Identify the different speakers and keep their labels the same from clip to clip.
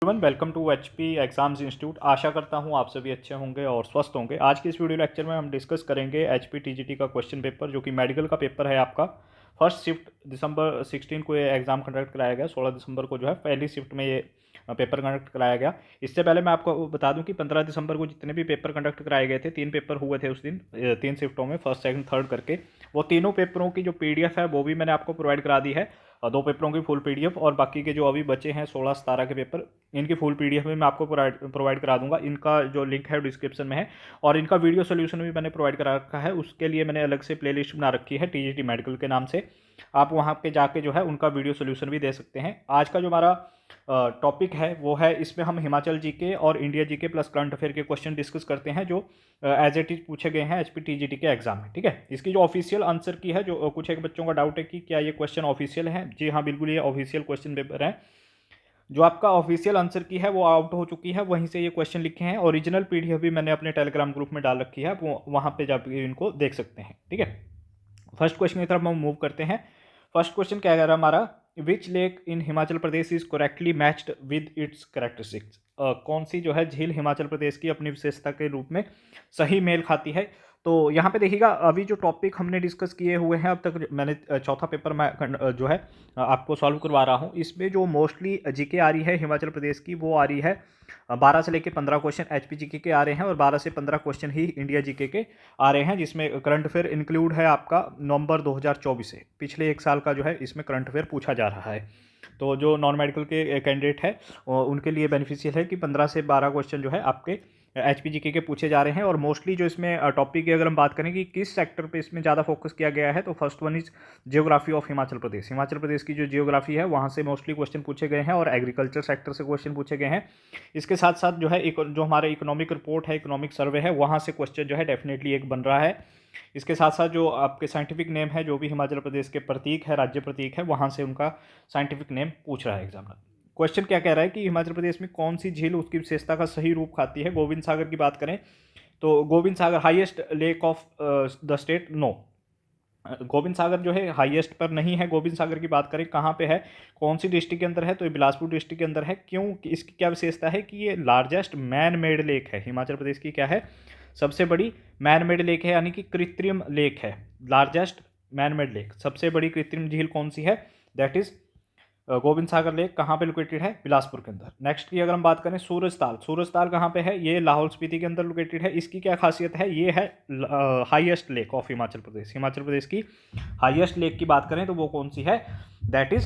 Speaker 1: Everyone welcome to HP exams institute. आशा करता हूं आप सभी अच्छे होंगे और स्वस्थ होंगे। आज की इस वीडियो लेक्चर में हम डिस्कस करेंगे एचपी टीजीटी का क्वेश्चन पेपर, जो कि मेडिकल का पेपर है आपका। फर्स्ट शिफ्ट दिसंबर 16 को ये एग्ज़ाम कंडक्ट कराया गया। 16 दिसंबर को जो है पहली शिफ्ट में ये पेपर कंडक्ट कराया गया। इससे पहले मैं आपको बता दूं कि 15 दिसंबर को जितने भी पेपर कंडक्ट कराए गए थे, 3 पेपर हुए थे उस दिन, 3 शिफ्टों में, फर्स्ट सेकंड थर्ड करके। वो तीनों पेपरों की जो पीडीएफ है वो भी मैंने आपको प्रोवाइड करा दी है। 2 पेपरों की फुल पीडीएफ और बाकी के जो अभी बचे हैं 16-17 के पेपर, इनकी फुल पीडीएफ भी मैं आपको प्रोवाइड करा दूंगा। इनका जो लिंक है डिस्क्रिप्शन में है और इनका वीडियो सोल्यूशन भी मैंने प्रोवाइड करा रखा है। उसके लिए मैंने अलग से प्लेलिस्ट बना रखी है टीजीटी मेडिकल के नाम से। आप वहाँ पे जाके जो है उनका वीडियो सोल्यूशन भी दे सकते हैं। आज का जो हमारा टॉपिक है वो है, इसमें हम हिमाचल जीके और India GK plus current affair के क्वेश्चन डिस्कस करते हैं, जो एज इट इज पूछे गए हैं एचपी टीजीटी के एग्जाम में। ठीक है, इसकी जो ऑफिशियल आंसर की है, जो कुछ एक बच्चों का डाउट है कि क्या ये क्वेश्चन ऑफिशियल है। जी हाँ, बिल्कुल ये ऑफिशियल क्वेश्चन पेपर है। जो आपका ऑफिशियल आंसर की है वो आउट हो चुकी है, वहीं से ये क्वेश्चन लिखे हैं। ओरिजिनल पीडीएफ भी मैंने अपने टेलीग्राम ग्रुप में डाल रखी है, आप वहाँ पे जाकर इनको देख सकते हैं। ठीक है, फर्स्ट क्वेश्चन की तरफ हम मूव करते हैं। फर्स्ट क्वेश्चन क्या कह रहा है हमारा, which lake in Himachal Pradesh is correctly matched with its characteristics. कौन सी जो है झील हिमाचल प्रदेश की अपनी विशेषता के रूप में सही मेल खाती है। तो यहाँ पे देखिएगा, अभी जो टॉपिक हमने डिस्कस किए हुए हैं अब तक, मैंने चौथा पेपर मैं जो है आपको सॉल्व करवा रहा हूँ। इसमें जो मोस्टली जीके आ रही है हिमाचल प्रदेश की, वो आ रही है 12 से लेकर 15 क्वेश्चन एचपी जीके के आ रहे हैं और 12 से 15 क्वेश्चन ही इंडिया जीके के आ रहे हैं, जिसमें करंट अफेयर इंक्लूड है आपका नवंबर 2024 से। पिछले एक साल का जो है इसमें करंट अफेयर पूछा जा रहा है। तो जो नॉन मेडिकल के कैंडिडेट है उनके लिए बेनिफिशियल है कि 15 से 12 क्वेश्चन जो है आपके एचपीजीके के पूछे जा रहे हैं। और मोस्टली जो इसमें टॉपिक की अगर हम बात करें कि किस सेक्टर पे इसमें ज़्यादा फोकस किया गया है, तो first one is geography of Himachal Pradesh. Himachal Pradesh की जो जियोग्राफी है वहाँ से मोस्टली क्वेश्चन पूछे गए हैं और एग्रीकल्चर सेक्टर से क्वेश्चन पूछे गए हैं। इसके साथ साथ जो है जो हमारा इकोनॉमिक रिपोर्ट है, इकोनॉमिक सर्वे है, वहाँ से क्वेश्चन जो है डेफिनेटली एक बन रहा है। इसके साथ साथ जो आपके साइंटिफिक नेम है, जो भी हिमाचल प्रदेश के प्रतीक है, राज्य प्रतीक है, वहाँ से उनका साइंटिफिक नेम पूछ रहा है एग्जामिनर। क्वेश्चन क्या कह रहा है कि हिमाचल प्रदेश में कौन सी झील उसकी विशेषता का सही रूप खाती है। गोविंद सागर की बात करें तो Govind Sagar highest lake of the state, no. Govind Sagar जो है हाईएस्ट पर नहीं है। गोविंद सागर की बात करें कहाँ पे है, कौन सी डिस्ट्रिक्ट के अंदर है, तो ये बिलासपुर डिस्ट्रिक्ट के अंदर है। क्यों, इसकी क्या विशेषता है कि ये लार्जेस्ट मैन मेड लेक है। हिमाचल प्रदेश की क्या है, सबसे बड़ी मैन मेड लेक है, यानी कि कृत्रिम लेक है। लार्जेस्ट मैन मेड लेक, सबसे बड़ी कृत्रिम झील कौन सी है, that is Govind Sagar lake. कहाँ पे लोकेटेड है, बिलासपुर के अंदर। नेक्स्ट की अगर हम बात करें सूरजताल, सूरजताल कहाँ पे है, ये लाहौल स्पीति के अंदर लोकेटेड है। इसकी क्या खासियत है, ये है highest lake of Himachal Pradesh. Himachal Pradesh की हाईएस्ट लेक की बात करें तो वो कौन सी है, दैट इज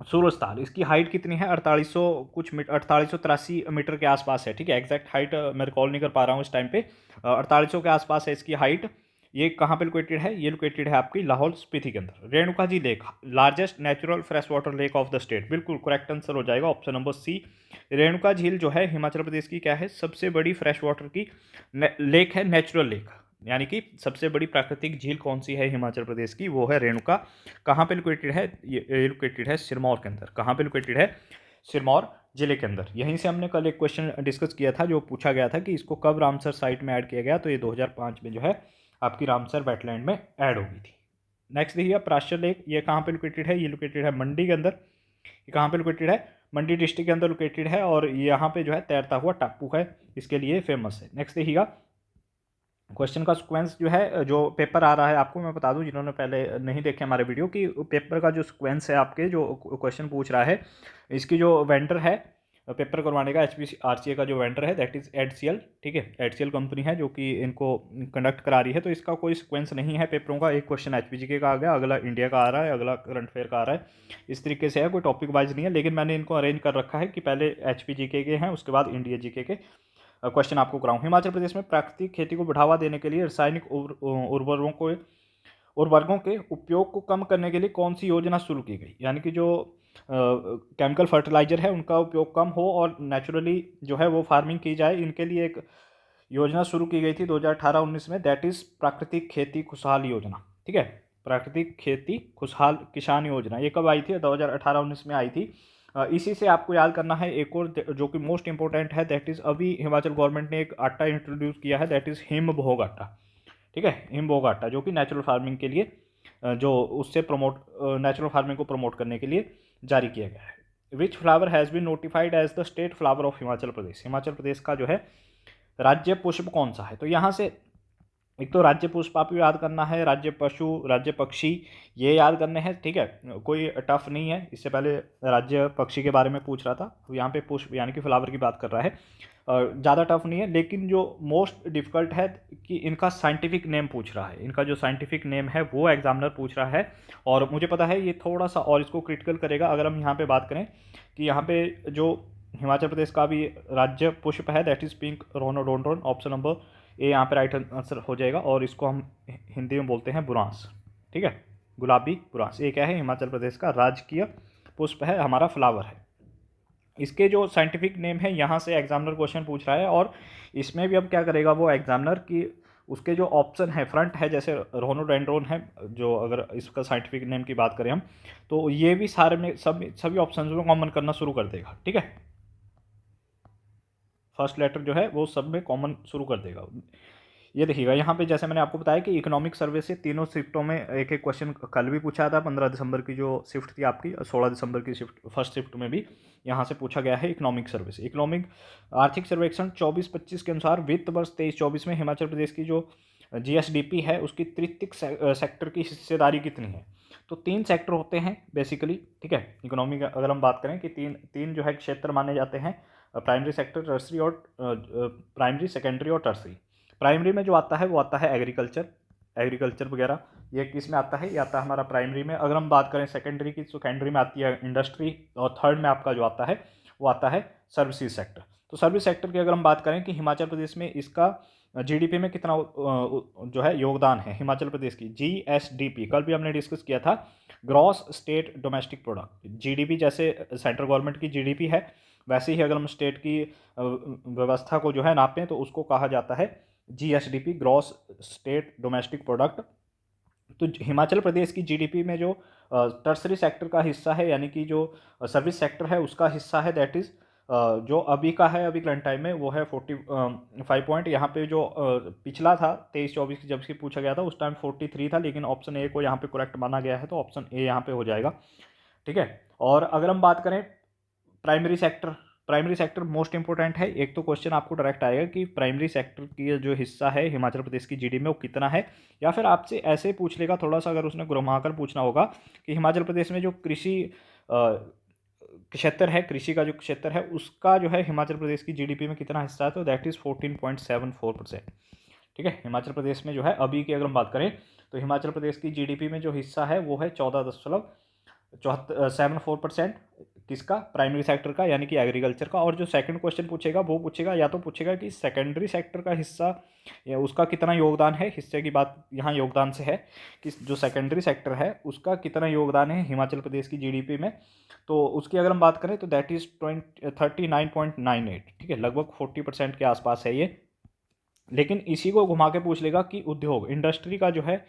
Speaker 1: सूरजताल। इसकी हाइट कितनी है, 4800 कुछ मीटर, 4883 मीटर के आसपास है। ठीक है, एग्जैक्ट हाइट मैं रिकॉल नहीं कर पा रहा हूँ इस टाइम पे। 4800 के आसपास है इसकी हाइट। ये कहाँ पे लोकेटेड है, ये लोकेटेड है आपकी लाहौल स्पीति के अंदर। Renuka ji lake, largest natural fresh water lake of the state, बिल्कुल करेक्ट आंसर हो जाएगा ऑप्शन नंबर सी। रेणुका झील जो है हिमाचल प्रदेश की क्या है, सबसे बड़ी फ्रेश वाटर की लेक है, नेचुरल लेक। यानी कि सबसे बड़ी प्राकृतिक झील कौन सी है हिमाचल प्रदेश की, वो है रेणुका। कहाँ पे लोकेटेड है, ये लोकेटेड है सिरमौर के अंदर। कहाँ पे लोकेटेड है, सिरमौर जिले के अंदर। यहीं से हमने कल एक क्वेश्चन डिस्कस किया था, जो पूछा गया था कि इसको कब रामसर साइट में ऐड किया गया, तो ये 2005 में जो है आपकी रामसर वेटलैंड में ऐड हो गई थी। नेक्स्ट देखिए, प्राश्चर लेक, ये कहाँ पे लोकेटेड है, ये लोकेटेड है मंडी के अंदर। ये कहाँ पे लोकेटेड है, मंडी डिस्ट्रिक्ट के अंदर लोकेटेड है और यहाँ पे जो है तैरता हुआ टापू है, इसके लिए फेमस है। नेक्स्ट देखिएगा, क्वेश्चन का सीक्वेंस जो है, जो पेपर आ रहा है आपको मैं बता दूं, जिन्होंने पहले नहीं देखे हमारे वीडियो, कि पेपर का जो सीक्वेंस है आपके, जो क्वेश्चन पूछ रहा है, इसकी जो वेंडर है पेपर करवाने का, HPRCA का जो वेंडर है, दैट इज़ HCL। ठीक है, HCL कंपनी है जो कि इनको कंडक्ट करा रही है। तो इसका कोई सीक्वेंस नहीं है पेपरों का। एक क्वेश्चन HPGK का आ गया, अगला इंडिया का आ रहा है, अगला करंट अफेयर का आ रहा है। इस तरीके से है, कोई टॉपिक वाइज नहीं है, लेकिन मैंने इनको अरेंज कर रखा है कि पहले HPGK के हैं, उसके बाद इंडिया जीके के क्वेश्चन आपको कराऊं। हिमाचल प्रदेश में प्राकृतिक खेती को बढ़ावा देने के लिए रासायनिक उर्वरकों के उपयोग को कम करने के लिए कौन सी योजना शुरू की गई। यानी कि जो केमिकल फर्टिलाइजर है उनका उपयोग कम हो और नेचुरली जो है वो फार्मिंग की जाए, इनके लिए एक योजना शुरू की गई थी 2018-19 में, दैट इज प्राकृतिक खेती खुशहाल योजना। ठीक है, प्राकृतिक खेती खुशहाल किसान योजना। ये कब आई थी, 2018-19 में आई थी। इसी से आपको याद करना है एक और जो कि मोस्ट इंपॉर्टेंट है, दैट इज अभी हिमाचल गवर्नमेंट ने एक आटा इंट्रोड्यूस किया है, दैट इज हिम भोग आटा। ठीक है, हिम भोग आटा, जो कि नेचुरल फार्मिंग के लिए जो उससे प्रमोट नेचुरल फार्मिंग को प्रमोट करने के लिए जारी किया गया है। Which flower has been notified as the state flower of Himachal Pradesh. Himachal Pradesh का जो है राज्य पुष्प कौन सा है? तो यहाँ से एक तो राज्य पुष्प आपको याद करना है, राज्य पशु, राज्य पक्षी, ये याद करने हैं, ठीक है, कोई टफ नहीं है। इससे पहले राज्य पक्षी के बारे में पूछ रहा था, तो यहाँ पे पुष्प यानी कि फ्लावर की बात कर रहा है। ज़्यादा टफ नहीं है, लेकिन जो मोस्ट डिफ़िकल्ट है कि इनका साइंटिफिक नेम पूछ रहा है। इनका जो साइंटिफिक नेम है वो एग्जामिनर पूछ रहा है, और मुझे पता है ये थोड़ा सा और इसको क्रिटिकल करेगा। अगर हम यहाँ पे बात करें कि यहाँ पे जो हिमाचल प्रदेश का भी राज्य पुष्प है that is pink rhododendron, option number A यहाँ पे राइट आंसर हो जाएगा। और इसको हम हिंदी में बोलते हैं बुरांस, ठीक है, गुलाबी बुरांस। ये क्या है? हिमाचल प्रदेश का राजकीय पुष्प है, हमारा फ्लावर है। इसके जो साइंटिफिक नेम है यहाँ से एग्जामिनर क्वेश्चन पूछ रहा है, और इसमें भी अब क्या करेगा वो एग्जामिनर की उसके जो ऑप्शन है फ्रंट है, जैसे रोनोडेंड्रोन है, जो अगर इसका साइंटिफिक नेम की बात करें हम, तो ये भी सारे में सभी ऑप्शन में कॉमन करना शुरू कर देगा, ठीक है। फर्स्ट लेटर जो है वो सब में कॉमन शुरू कर देगा। ये देखिएगा यहाँ पे, जैसे मैंने आपको बताया कि इकोनॉमिक सर्वे से तीनों शिफ्टों में एक एक क्वेश्चन कल भी पूछा था। 15 दिसंबर की जो शिफ्ट थी आपकी, 16 दिसंबर की शिफ्ट फर्स्ट शिफ्ट में भी यहाँ से पूछा गया है इकोनॉमिक सर्वे से। इकोनॉमिक आर्थिक सर्वेक्षण 24-25 के अनुसार वित्त वर्ष 23-24 में हिमाचल प्रदेश की जो जीएसडीपी है उसकी तृतीयक सेक्टर की हिस्सेदारी कितनी है? तो 3 सेक्टर होते हैं बेसिकली, ठीक है। इकोनॉमी का अगर हम बात करें कि तीन जो है क्षेत्र माने जाते हैं, प्राइमरी सेक्टर, टर्सरी और प्राइमरी, सेकेंडरी और टर्सरी। प्राइमरी में जो आता है वो आता है एग्रीकल्चर वगैरह, ये किस में आता है? ये आता है हमारा प्राइमरी में। अगर हम बात करें सेकेंडरी की, सेकेंडरी में आती है इंडस्ट्री, और थर्ड में आपका जो आता है वो आता है सर्विसेज सेक्टर। तो सर्विस सेक्टर की अगर हम बात करें कि हिमाचल प्रदेश में इसका जीडीपी में कितना जो है योगदान है हिमाचल प्रदेश की, जीएसडीपी, कल भी हमने डिस्कस किया था, gross state domestic product. GDP जैसे सेंट्रल गवर्नमेंट की जीडीपी है, वैसे ही अगर हम स्टेट की व्यवस्था को जो है नापें तो उसको कहा जाता है GSDP, gross state domestic product. तो हिमाचल प्रदेश की जीडीपी में जो टर्सरी सेक्टर का हिस्सा है, यानी कि जो सर्विस सेक्टर है उसका हिस्सा है, दैट इज़ जो अभी का है, अभी करंट टाइम में वो है 45 पॉइंट। यहाँ पे जो पिछला था 23-24 जब से पूछा गया था उस टाइम 43 था, लेकिन ऑप्शन ए को यहाँ पे करेक्ट माना गया है, तो ऑप्शन ए यहाँ पे हो जाएगा, ठीक है। और अगर हम बात करें प्राइमरी सेक्टर मोस्ट इंपॉर्टेंट है। एक तो क्वेश्चन आपको डायरेक्ट आएगा कि प्राइमरी सेक्टर की जो हिस्सा है हिमाचल प्रदेश की जीडीपी में वो कितना है, या फिर आपसे ऐसे पूछ लेगा थोड़ा सा, अगर उसने घुमाकर पूछना होगा कि हिमाचल प्रदेश में जो कृषि क्षेत्र है, कृषि का जो क्षेत्र है उसका जो है हिमाचल प्रदेश की जीडीपी में कितना हिस्सा है, तो दैट इज़ 14.74%, ठीक है। हिमाचल प्रदेश में जो है अभी की अगर हम बात करें तो हिमाचल प्रदेश की जीडीपी में जो हिस्सा है वो है 14.74%। किसका? प्राइमरी सेक्टर का, यानी कि एग्रीकल्चर का। और जो सेकंड क्वेश्चन पूछेगा वो पूछेगा, या तो पूछेगा कि सेकेंडरी सेक्टर का हिस्सा या उसका कितना योगदान है। हिस्से की बात यहाँ योगदान से है कि जो सेकेंडरी सेक्टर है उसका कितना योगदान है हिमाचल प्रदेश की जीडीपी में, तो उसकी अगर हम बात करें तो दैट इज़ 39.98, ठीक है, लगभग 40% के आसपास है ये। लेकिन इसी को घुमा के पूछ लेगा कि उद्योग, इंडस्ट्री का जो है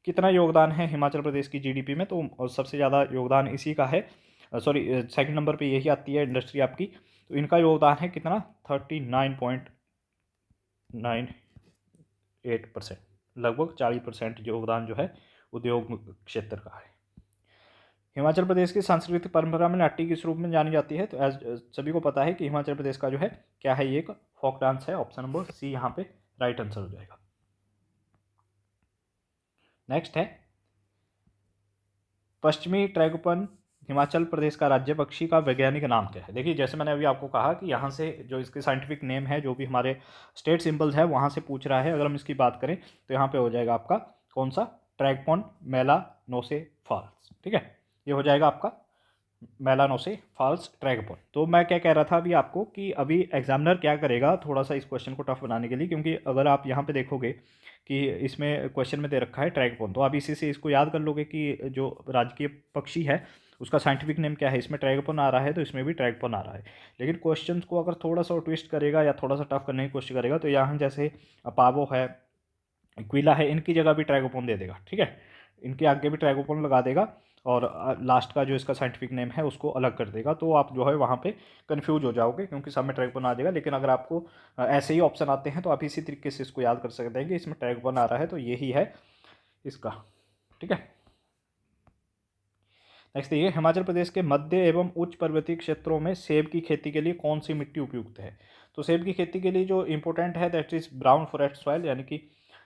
Speaker 1: कितना योगदान है हिमाचल प्रदेश की जीडीपी में, तो सबसे ज़्यादा योगदान इसी का है। सॉरी, सेकंड नंबर पे यही आती है इंडस्ट्री आपकी, तो इनका योगदान है कितना? 39.98%, लगभग 40% योगदान जो है उद्योग क्षेत्र का है। हिमाचल प्रदेश की सांस्कृतिक परंपरा में नाट्य किस रूप में जानी जाती है? तो एज सभी को पता है कि हिमाचल प्रदेश का जो है क्या है, ये एक फोक डांस है, ऑप्शन नंबर सी यहाँ पे राइट आंसर हो जाएगा। नेक्स्ट है पश्चिमी ट्रैगोपन हिमाचल प्रदेश का राज्य पक्षी का वैज्ञानिक नाम क्या है? देखिए, जैसे मैंने अभी आपको कहा कि यहाँ से जो इसके साइंटिफिक नेम है, जो भी हमारे स्टेट सिंबल्स है वहाँ से पूछ रहा है। अगर हम इसकी बात करें तो यहाँ पे हो जाएगा आपका कौन सा? ट्रैगोपन मेलानोसेफालस, ठीक है, ये हो जाएगा आपका मेलानोसेफालस ट्रैगोपन। तो मैं क्या कह रहा था अभी आपको कि अभी एग्जामिनर क्या करेगा थोड़ा सा इस क्वेश्चन को टफ बनाने के लिए, क्योंकि अगर आप यहाँ पे देखोगे कि इसमें क्वेश्चन में दे रखा है ट्रैगोपन, तो आप इसी से इसको याद कर लोगे कि जो राजकीय पक्षी है उसका साइंटिफिक नेम क्या है। इसमें ट्रैगोपन आ रहा है तो इसमें भी ट्रैगोपन आ रहा है, लेकिन क्वेश्चन को अगर थोड़ा सा ट्विस्ट करेगा या थोड़ा सा टफ करने की कोशिश करेगा तो यहाँ जैसे अपावो है, क्विला है, इनकी जगह भी ट्रैगोपन दे देगा, ठीक है, इनके आगे भी ट्रैगोपन लगा देगा, और लास्ट का जो इसका साइंटिफिक नेम है उसको अलग कर देगा। तो आप जो है वहाँ पे कंफ्यूज हो जाओगे, क्योंकि सब में ट्रैगोपन आ जाएगा। लेकिन अगर आपको ऐसे ही ऑप्शन आते हैं तो आप इसी तरीके से इसको याद कर सकते हैं कि इसमें ट्रैगोपन आ रहा है तो यही है इसका, ठीक है। नेक्स्ट देखिए, हिमाचल प्रदेश के मध्य एवं उच्च पर्वतीय क्षेत्रों में सेब की खेती के लिए कौन सी मिट्टी उपयुक्त है? तो सेब की खेती के लिए जो इम्पोर्टेंट है that is brown forest soil, यानी कि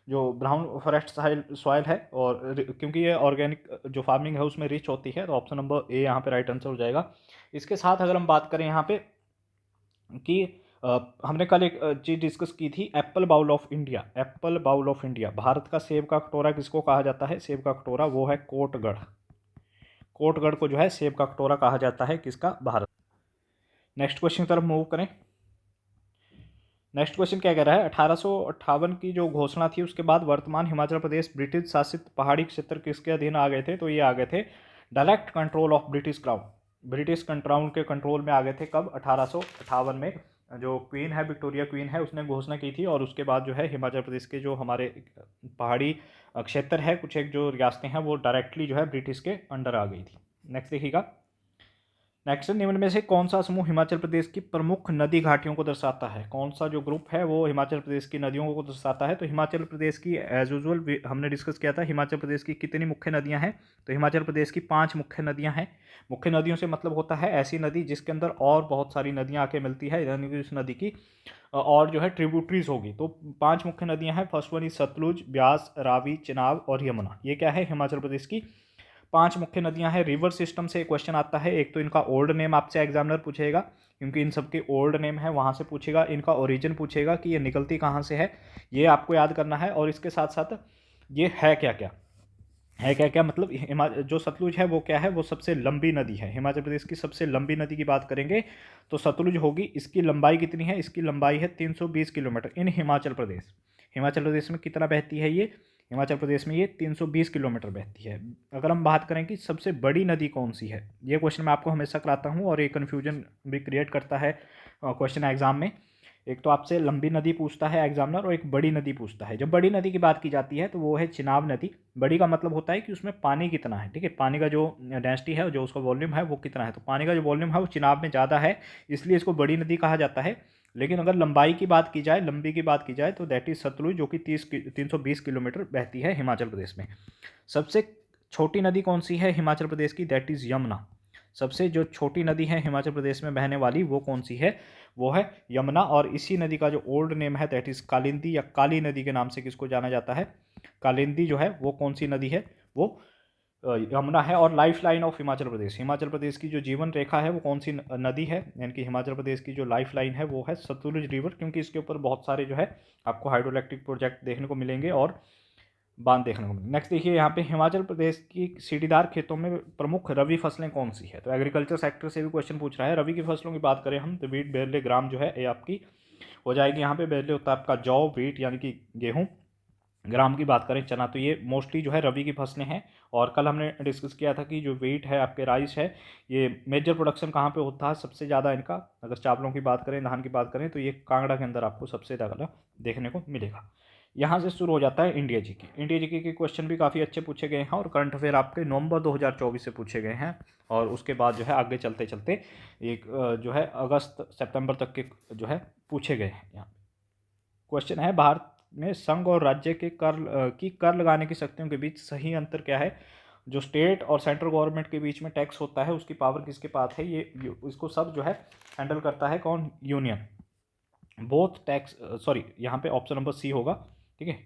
Speaker 1: जो ब्राउन फॉरेस्ट सॉइल है, और क्योंकि ये ऑर्गेनिक जो फार्मिंग है उसमें रिच होती है, तो ऑप्शन नंबर ए यहाँ पे राइट आंसर हो जाएगा। इसके साथ अगर हम बात करें यहाँ पे कि हमने कल एक चीज़ डिस्कस की थी, apple bowl of India. Apple bowl of India, Bharat का सेब का कटोरा किसको कहा जाता है? सेब का कटोरा वो है कोटगढ़। कोटगढ़ को जो है सेब का कटोरा कहा जाता है, किसका? भारत। नेक्स्ट क्वेश्चन की तरफ मूव करें। नेक्स्ट क्वेश्चन क्या कह रहा है? 1858 की जो घोषणा थी उसके बाद वर्तमान हिमाचल प्रदेश ब्रिटिश शासित पहाड़ी क्षेत्र किसके अधीन आ गए थे? तो ये आ गए थे direct control of British crown. British crown के कंट्रोल में आ गए थे कब? 1858 में। जो क्वीन है, विक्टोरिया क्वीन है, उसने घोषणा की थी, और उसके बाद जो है हिमाचल प्रदेश के जो हमारे पहाड़ी क्षेत्र है, कुछ एक जो रियासतें हैं, वो डायरेक्टली जो है ब्रिटिश के अंडर आ गई थी। नेक्स्ट देखिएगा। नेक्स्ट, निम्न में से कौन सा समूह हिमाचल प्रदेश की प्रमुख नदी घाटियों को दर्शाता है? कौन सा जो ग्रुप है वो हिमाचल प्रदेश की नदियों को दर्शाता है? तो हिमाचल प्रदेश की एज यूजुअल हमने डिस्कस किया था हिमाचल प्रदेश की कितनी मुख्य नदियां हैं। तो हिमाचल प्रदेश की 5 मुख्य नदियां हैं। मुख्य नदियों से मतलब होता है ऐसी नदी जिसके अंदर और बहुत सारी नदियां आके मिलती है, यानी कि उस नदी की और जो है ट्रिब्यूटरीज होगी। तो 5 मुख्य नदियां हैं। First one is Sutlej, Beas, Ravi, Chenab और यमुना। ये क्या है? हिमाचल प्रदेश की 5 मुख्य नदियां हैं। रिवर सिस्टम से क्वेश्चन आता है। एक तो इनका ओल्ड नेम आपसे एग्जामिनर पूछेगा, क्योंकि इन सबके ओल्ड नेम है, वहाँ से पूछेगा। इनका ओरिजिन पूछेगा कि ये निकलती कहाँ से है, ये आपको याद करना है। और इसके साथ साथ ये है क्या क्या है, क्या क्या मतलब जो सतलुज है वो क्या है? वो सबसे लंबी नदी है। हिमाचल प्रदेश की सबसे लंबी नदी की बात करेंगे तो सतलुज होगी। इसकी लंबाई कितनी है? इसकी लंबाई है 320 किलोमीटर इन हिमाचल प्रदेश। हिमाचल प्रदेश में कितना बहती है ये? हिमाचल प्रदेश में ये 320 किलोमीटर बहती है। अगर हम बात करें कि सबसे बड़ी नदी कौन सी है, ये क्वेश्चन मैं आपको हमेशा कराता हूँ, और ये कन्फ्यूजन भी क्रिएट करता है क्वेश्चन एग्जाम में। एक तो आपसे लंबी नदी पूछता है एग्जामिनर, और एक बड़ी नदी पूछता है। जब बड़ी नदी की बात की जाती है तो वो है चिनाब नदी। बड़ी का मतलब होता है कि उसमें पानी कितना है, ठीक है, पानी का जो डेंसिटी है, जो उसका वॉल्यूम है वो कितना है। तो पानी का जो वॉल्यूम है वो चिनाब में ज़्यादा है, इसलिए इसको बड़ी नदी कहा जाता है। लेकिन अगर लंबाई की बात की जाए, लंबी की बात की जाए, तो दैट इज सतलुज, जो कि 320 किलोमीटर बहती है हिमाचल प्रदेश में। सबसे छोटी नदी कौन सी है हिमाचल प्रदेश की? That is Yamuna. सबसे जो छोटी नदी है हिमाचल प्रदेश में बहने वाली, वो कौन सी है? वो है यमुना। और इसी नदी का जो ओल्ड नेम है दैट इज़ कालिंदी, या काली नदी के नाम से किसको जाना जाता है? कालिंदी जो है वो कौन सी नदी है? वो यमुना है। और life line of Himachal Pradesh, Himachal Pradesh की जो जीवन रेखा है वो कौन सी नदी है? यानी कि हिमाचल प्रदेश की जो लाइफ लाइन है वो है सतलुज रिवर, क्योंकि इसके ऊपर बहुत सारे जो है आपको हाइड्रोइलेक्ट्रिक प्रोजेक्ट देखने को मिलेंगे और बांध देखने को मिलेंगे। नेक्स्ट देखिए, यहाँ पे हिमाचल प्रदेश की सीढ़ीदार खेतों में प्रमुख रबी फसलें कौन सी है? तो एग्रीकल्चर सेक्टर से भी क्वेश्चन पूछ रहा है। रबी की फसलों की बात करें हम तो वीट, बेरले, ग्राम जो है ये आपकी हो जाएगी। यहाँ पे बेरले होता है आपका जौ, वीट यानी कि गेहूँ, ग्राम की बात करें चना। तो ये मोस्टली जो है रबी की फसलें हैं। और कल हमने डिस्कस किया था कि जो वीट है आपके, राइस है, ये मेजर प्रोडक्शन कहाँ पे होता है सबसे ज़्यादा इनका? अगर चावलों की बात करें, धान की बात करें, तो ये कांगड़ा के अंदर आपको सबसे ज़्यादा देखने को मिलेगा। यहाँ से शुरू हो जाता है इंडिया जीके। इंडिया जीके के क्वेश्चन भी काफ़ी अच्छे पूछे गए हैं, और करंट अफेयर आपके नवंबर 2024 से पूछे गए हैं। और उसके बाद जो है आगे चलते चलते एक जो है अगस्त सितंबर तक के जो है पूछे गए हैं। यहाँ क्वेश्चन है, भारत में संघ और राज्य के कर लगाने की शक्तियों के बीच सही अंतर क्या है? जो स्टेट और सेंट्रल गवर्नमेंट के बीच में टैक्स होता है उसकी पावर किसके पास है? ये इसको सब जो है हैंडल करता है कौन? यूनियन। बोथ टैक्स, सॉरी यहाँ पे ऑप्शन नंबर सी होगा, ठीक है।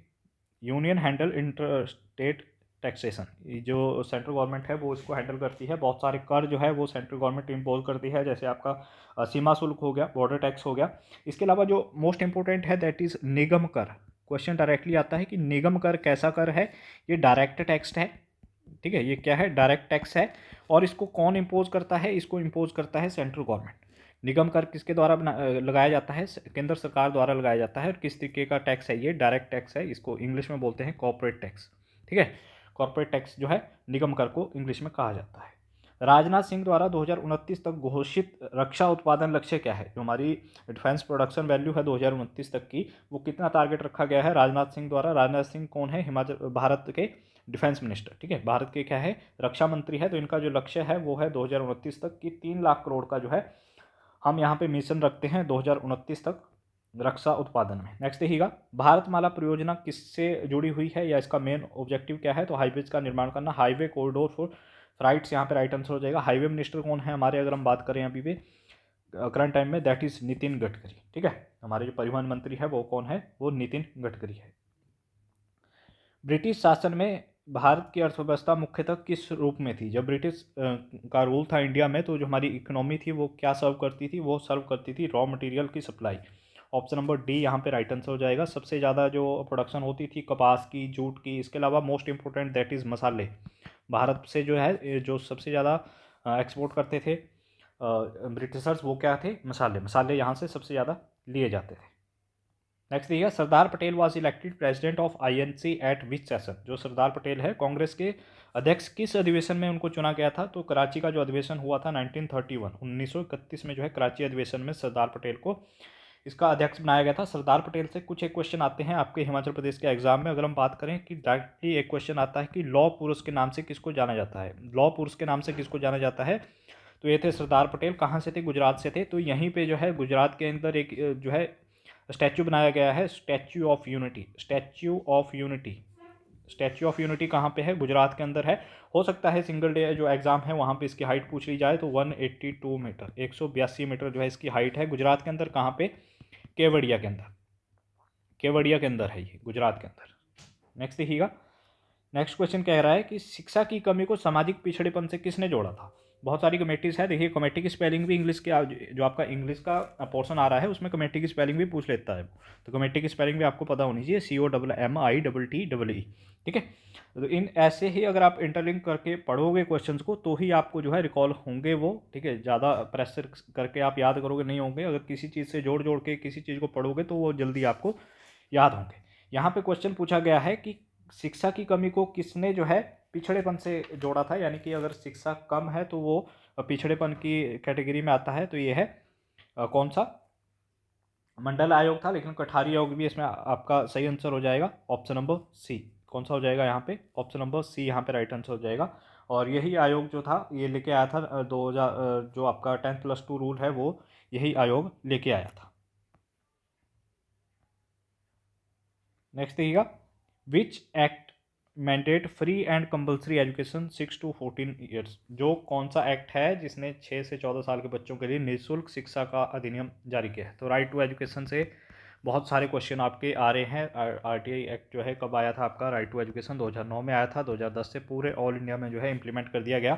Speaker 1: Union handle inter state taxation. जो सेंट्रल गवर्नमेंट है वो इसको हैंडल करती है। बहुत सारे कर जो है वो सेंट्रल गवर्नमेंट इम्पोज करती है, जैसे आपका सीमा शुल्क हो गया, बॉर्डर टैक्स हो गया। इसके अलावा जो मोस्ट इंपॉर्टेंट है दैट इज़ निगम कर। क्वेश्चन डायरेक्टली आता है कि निगम कर कैसा कर है? ये डायरेक्ट टैक्स है, ठीक है। ये क्या है? डायरेक्ट टैक्स है। और इसको कौन इम्पोज करता है? इसको इम्पोज करता है सेंट्रल गवर्नमेंट। निगम कर किसके द्वारा लगाया जाता है? केंद्र सरकार द्वारा लगाया जाता है। और किस तरीके का टैक्स है? ये डायरेक्ट टैक्स है। इसको इंग्लिश में बोलते हैं कॉर्पोरेट टैक्स, ठीक है। कॉर्पोरेट टैक्स जो है निगम कर को इंग्लिश में कहा जाता है। राजनाथ सिंह द्वारा 2029 तक घोषित रक्षा उत्पादन लक्ष्य क्या है? जो हमारी डिफेंस प्रोडक्शन वैल्यू है 2029 तक की, वो कितना टारगेट रखा गया है राजनाथ सिंह द्वारा? राजनाथ सिंह कौन है? हिमाचल भारत के डिफेंस मिनिस्टर, ठीक है, भारत के क्या है? रक्षा मंत्री है। तो इनका जो लक्ष्य है वो है 2029 तक की 3 लाख करोड़ का जो है हम यहाँ पे मिशन रखते हैं 2029 तक रक्षा उत्पादन में। नेक्स्ट देखिएगा, भारतमाला परियोजना किससे जुड़ी हुई है, या इसका मेन ऑब्जेक्टिव क्या है? तो हाईवेज का निर्माण करना, हाईवे कॉरिडोर फॉर फ्राइट्स यहाँ पे राइट आंसर हो जाएगा। हाईवे मिनिस्टर कौन है हमारे, अगर हम बात करें अभी भी करंट टाइम में, दैट इज नितिन गडकरी। ठीक है, हमारे जो परिवहन मंत्री है वो कौन है, वो नितिन गडकरी है। ब्रिटिश शासन में भारत की अर्थव्यवस्था मुख्यतः किस रूप में थी? जब ब्रिटिश का रूल था इंडिया में, तो जो हमारी इकोनॉमी थी वो क्या सर्व करती थी, वो सर्व करती थी रॉ मटेरियल की सप्लाई। ऑप्शन नंबर डी यहाँ पे राइट आंसर हो जाएगा। सबसे ज़्यादा जो प्रोडक्शन होती थी कपास की, जूट की, इसके अलावा मोस्ट इंपॉर्टेंट दैट इज़ मसाले। भारत से जो है जो सबसे ज़्यादा एक्सपोर्ट करते थे ब्रिटिशर्स, वो क्या थे, मसाले। मसाले यहाँ से सबसे ज़्यादा लिए जाते थे। नेक्स्ट देखिए, Sardar Patel was elected president of INC at which session? जो सरदार पटेल है कांग्रेस के अध्यक्ष, किस अधिवेशन में उनको चुना गया था? तो कराची का जो अधिवेशन हुआ था 1931, 1931 में जो है कराची अधिवेशन में सरदार पटेल को इसका अध्यक्ष बनाया गया था। सरदार पटेल से कुछ एक क्वेश्चन आते हैं आपके हिमाचल प्रदेश के एग्जाम में। अगर हम बात करें कि डायरेक्टली एक क्वेश्चन आता है कि लौह पुरुष के नाम से किसको जाना जाता है, लौह पुरुष के नाम से किसको जाना जाता है? तो ये थे सरदार पटेल। कहाँ से थे? गुजरात से थे। तो यहीं पे जो है गुजरात के अंदर एक जो है स्टैचू बनाया गया है, statue of unity. Statue of unity, statue of unity कहाँ पे है? गुजरात के अंदर है। हो सकता है सिंगल डे जो एग्जाम है वहाँ पे इसकी हाइट पूछ ली जाए, तो 182 मीटर, 182 मीटर जो है इसकी हाइट है। गुजरात के अंदर कहाँ पे? केवड़िया के अंदर, केवड़िया के अंदर है ये, गुजरात के अंदर। नेक्स्ट देखिएगा, नेक्स्ट क्वेश्चन कह रहा है कि शिक्षा की कमी को सामाजिक पिछड़ेपन से किसने जोड़ा था? बहुत सारी कमेटीज है। देखिए कमेटी की स्पेलिंग भी इंग्लिश के जो आपका इंग्लिश का पोर्शन आ रहा है उसमें कमेटी की स्पेलिंग भी पूछ लेता है, तो कमेटी की स्पेलिंग भी आपको पता होनी चाहिए, COMMITTEE। ठीक है, तो इन ऐसे ही अगर आप इंटरलिंक करके पढ़ोगे क्वेश्चंस को तो ही आपको जो है रिकॉल होंगे वो। ठीक है, ज़्यादा प्रेशर करके आप याद करोगे नहीं होंगे। अगर किसी चीज़ से जोड़ जोड़ के किसी चीज़ को पढ़ोगे तो वो जल्दी आपको याद होंगे। यहाँ पे क्वेश्चन पूछा गया है कि शिक्षा की कमी को किसने जो है पिछड़ेपन से जोड़ा था, यानी कि अगर शिक्षा कम है तो वो पिछड़ेपन की कैटेगरी में आता है। तो ये है कौन सा? मंडल आयोग था, लेकिन कठारी आयोग भी इसमें आपका सही आंसर हो जाएगा। Option number C. कौन सा हो जाएगा यहाँ पे? ऑप्शन नंबर सी यहाँ पे राइट आंसर हो जाएगा। और यही आयोग जो था ये लेके आया था 2000, जो आपका 10+2 रूल है वो यही आयोग लेके आया था। नेक्स्ट देखिएगा, which act mandate free and compulsory education 6 to 14 years? जो कौन सा एक्ट है जिसने 6 से 14 साल के बच्चों के लिए निःशुल्क शिक्षा का अधिनियम जारी किया है? तो राइट टू एजुकेशन से बहुत सारे क्वेश्चन आपके आ रहे हैं। RTI एक्ट जो है कब आया था आपका? राइट टू एजुकेशन 2009 में आया था। 2010 से पूरे ऑल इंडिया में जो है इम्प्लीमेंट कर दिया गया।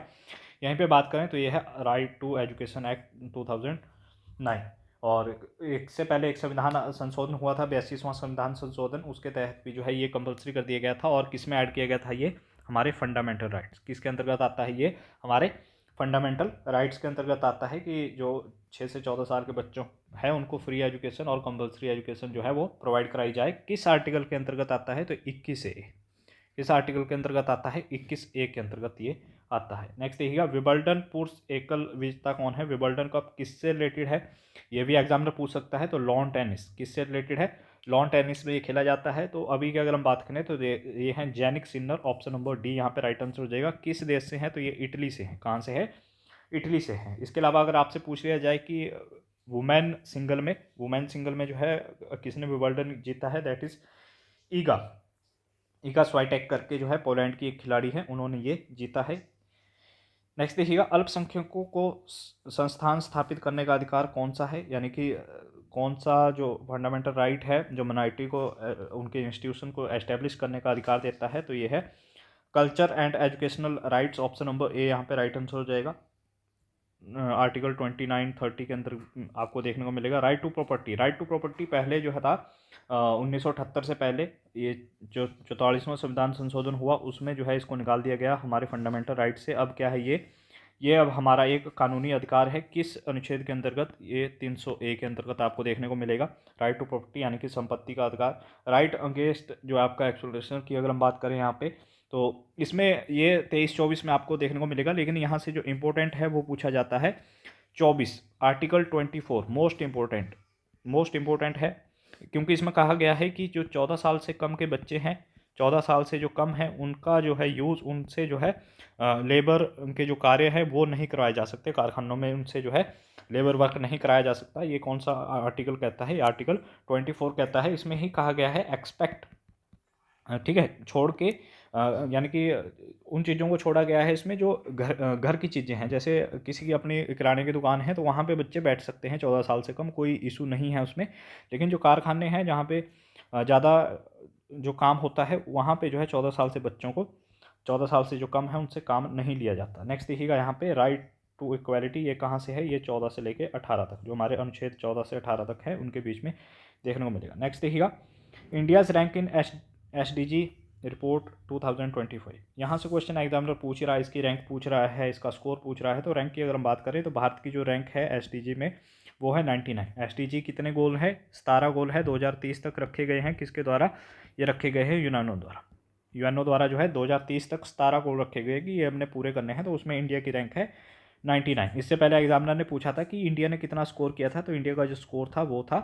Speaker 1: यहीं पे बात करें तो ये है राइट टू एजुकेशन एक्ट 2009। और एक से पहले एक संविधान संशोधन हुआ था, 82वां संविधान संशोधन, उसके तहत भी जो है ये कंपलसरी कर दिया गया था। और किस में ऐड किया गया था? ये हमारे फंडामेंटल राइट्स। किसके अंतर्गत आता है? ये हमारे फंडामेंटल राइट्स के अंतर्गत आता है कि जो 6 से 14 साल के बच्चों हैं उनको फ्री एजुकेशन और कंपलसरी एजुकेशन जो है वो प्रोवाइड कराई जाए। किस आर्टिकल के अंतर्गत आता है? तो 21A। इस आर्टिकल के अंतर्गत आता है, 21A के अंतर्गत ये आता है। नेक्स्ट देखिएगा, विबल्डन पुरुष एकल विजेता कौन है? विबल्डन कप किससे रिलेटेड है? ये भी एग्जामिनर पूछ सकता है। तो लॉन टेनिस किससे रिलेटेड है? लॉन टेनिस में ये खेला जाता है। तो अभी की अगर हम बात करें तो ये हैं जैनिक सिन्नर। ऑप्शन नंबर डी यहाँ पे राइट आंसर हो जाएगा। किस देश से हैं? तो ये इटली से हैं। कहाँ से है? इटली से हैं। इसके अलावा अगर आपसे पूछ लिया जाए कि वुमेन सिंगल में जो है किसने विबल्डन जीता है, that is Eega Eega Swiatek करके जो है पोलैंड की एक खिलाड़ी है, उन्होंने ये जीता है। नेक्स्ट देखिएगा, अल्पसंख्यकों को संस्थान स्थापित करने का अधिकार कौन सा है? यानी कि कौन सा जो फंडामेंटल राइट है जो माइनॉरिटी को उनके इंस्टीट्यूशन को एस्टेब्लिश करने का अधिकार देता है? तो ये है culture and educational rights. Option number A यहाँ पे राइट आंसर हो जाएगा। आर्टिकल 29-30 के अंदर आपको देखने को मिलेगा। Right to property, right to property पहले जो है था 1978 से पहले ये जो 44वां संविधान संशोधन हुआ उसमें जो है इसको निकाल दिया गया हमारे फंडामेंटल राइट से। अब क्या है ये अब हमारा एक कानूनी अधिकार है। किस अनुच्छेद के अंतर्गत? ये 300A के अंतर्गत आपको देखने को मिलेगा। राइट टू प्रॉपर्टी यानी कि संपत्ति का अधिकार। राइट अगेंस्ट जो आपका एक्सप्लॉइटेशन की अगर हम बात करें यहाँ पे, तो इसमें ये 23-24 में आपको देखने को मिलेगा। लेकिन यहाँ से जो इम्पोर्टेंट है वो पूछा जाता है 24, आर्टिकल 24 मोस्ट इम्पोर्टेंट है, क्योंकि इसमें कहा गया है कि जो 14 साल से कम के बच्चे हैं, 14 साल से जो कम है उनका जो है यूज़, उनसे जो है लेबर के जो कार्य है वो नहीं करवाए जा सकते, कारखानों में उनसे जो है लेबर वर्क नहीं कराया जा सकता। ये कौन सा आर्टिकल कहता है? आर्टिकल 24 कहता है। इसमें ही कहा गया है एक्सपेक्ट, ठीक है, छोड़ के यानी कि उन चीज़ों को छोड़ा गया है इसमें जो घर की चीज़ें हैं। जैसे किसी की अपनी किराने की दुकान है तो वहाँ पे बच्चे बैठ सकते हैं 14 साल से कम, कोई इशू नहीं है उसमें। लेकिन जो कारखाने हैं जहाँ पे ज़्यादा जो काम होता है वहाँ पे जो है 14 साल से बच्चों को, 14 साल से जो कम है उनसे काम नहीं लिया जाता। नेक्स्ट देखिएगा यहाँ पे राइट टू इक्वालिटी, ये कहाँ से है, ये 14 से लेके 18 तक, जो हमारे अनुच्छेद 14 से 18 तक है उनके बीच में देखने को मिलेगा। नेक्स्ट देखिएगा India's rank in SDG report 2025। यहाँ से क्वेश्चन एग्जामिनर पूछ रहा है, इसकी रैंक पूछ रहा है, इसका स्कोर पूछ रहा है। तो रैंक की अगर हम बात करें तो भारत की जो रैंक है SDG में वो है 99। SDG कितने गोल है, 17 गोल है, 2030 तक रखे गए हैं। किसके द्वारा ये रखे गए हैं, यूएनओ द्वारा। यूएनओ द्वारा जो है 2030 तक 17 गोल रखे गए कि ये हमने पूरे करने हैं। तो उसमें इंडिया की रैंक है 99। इससे पहले एग्जामिनर ने पूछा था कि इंडिया ने कितना स्कोर किया था, तो इंडिया का जो स्कोर था वो था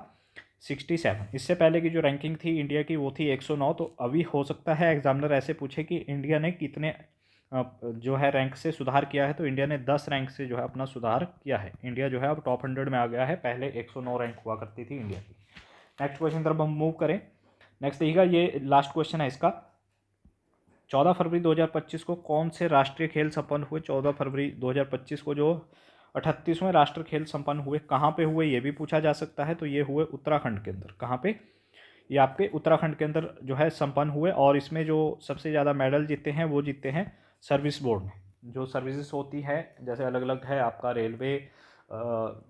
Speaker 1: 67। इससे पहले की जो रैंकिंग थी इंडिया की वो थी 109। तो अभी हो सकता है एग्जामिनर ऐसे पूछे कि इंडिया ने कितने जो है रैंक से सुधार किया है। तो इंडिया ने 10 रैंक से जो है अपना सुधार किया है। इंडिया जो है अब टॉप 100 में आ गया है, पहले 109 रैंक हुआ करती थी इंडिया की। नेक्स्ट क्वेश्चन तरफ हम मूव करें। नेक्स्ट देखिएगा, ये लास्ट क्वेश्चन है इसका। 14 फरवरी 2025 को कौन से राष्ट्रीय खेल संपन्न हुए। 14 फरवरी 2025 को जो 38वें राष्ट्रीय खेल संपन्न हुए, कहाँ पे हुए ये भी पूछा जा सकता है। तो ये हुए उत्तराखंड के अंदर। कहाँ पे, ये आपके उत्तराखंड के अंदर जो है संपन्न हुए। और इसमें जो सबसे ज़्यादा मेडल जीते हैं वो जीते हैं सर्विस बोर्ड में। जो सर्विसेज होती है जैसे अलग अलग है आपका रेलवे,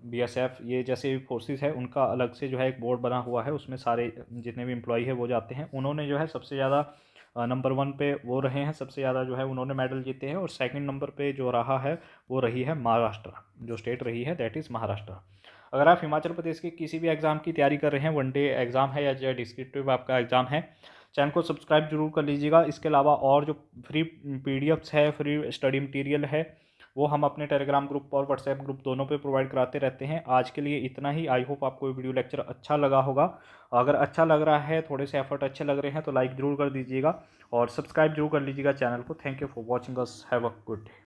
Speaker 1: BSF, ये जैसे भी फोर्सेस है उनका अलग से जो है एक बोर्ड बना हुआ है, उसमें सारे जितने भी एम्प्लॉई है वो जाते हैं। उन्होंने जो है सबसे ज़्यादा नंबर 1 पे वो रहे हैं, सबसे ज़्यादा जो है उन्होंने मेडल जीते हैं। और सेकंड नंबर पे जो रहा है वो रही है महाराष्ट्र, जो स्टेट रही है दैट इज़ महाराष्ट्र। अगर आप हिमाचल प्रदेश के किसी भी एग्ज़ाम की तैयारी कर रहे हैं, वनडे एग्ज़ाम है या जो डिस्क्रिप्टिव आपका एग्ज़ाम है, चैनल को सब्सक्राइब जरूर कर लीजिएगा। इसके अलावा और जो फ्री PDFs है, फ्री स्टडी मटेरियल है, वो हम अपने टेलीग्राम ग्रुप और व्हाट्सएप ग्रुप दोनों पे प्रोवाइड कराते रहते हैं। आज के लिए इतना ही। आई होप आपको ये वीडियो लेक्चर अच्छा लगा होगा। अगर अच्छा लग रहा है, थोड़े से एफर्ट अच्छे लग रहे हैं तो लाइक ज़रूर कर दीजिएगा और सब्सक्राइब जरूर कर लीजिएगा चैनल को। Thank you for watching us. Have a good day.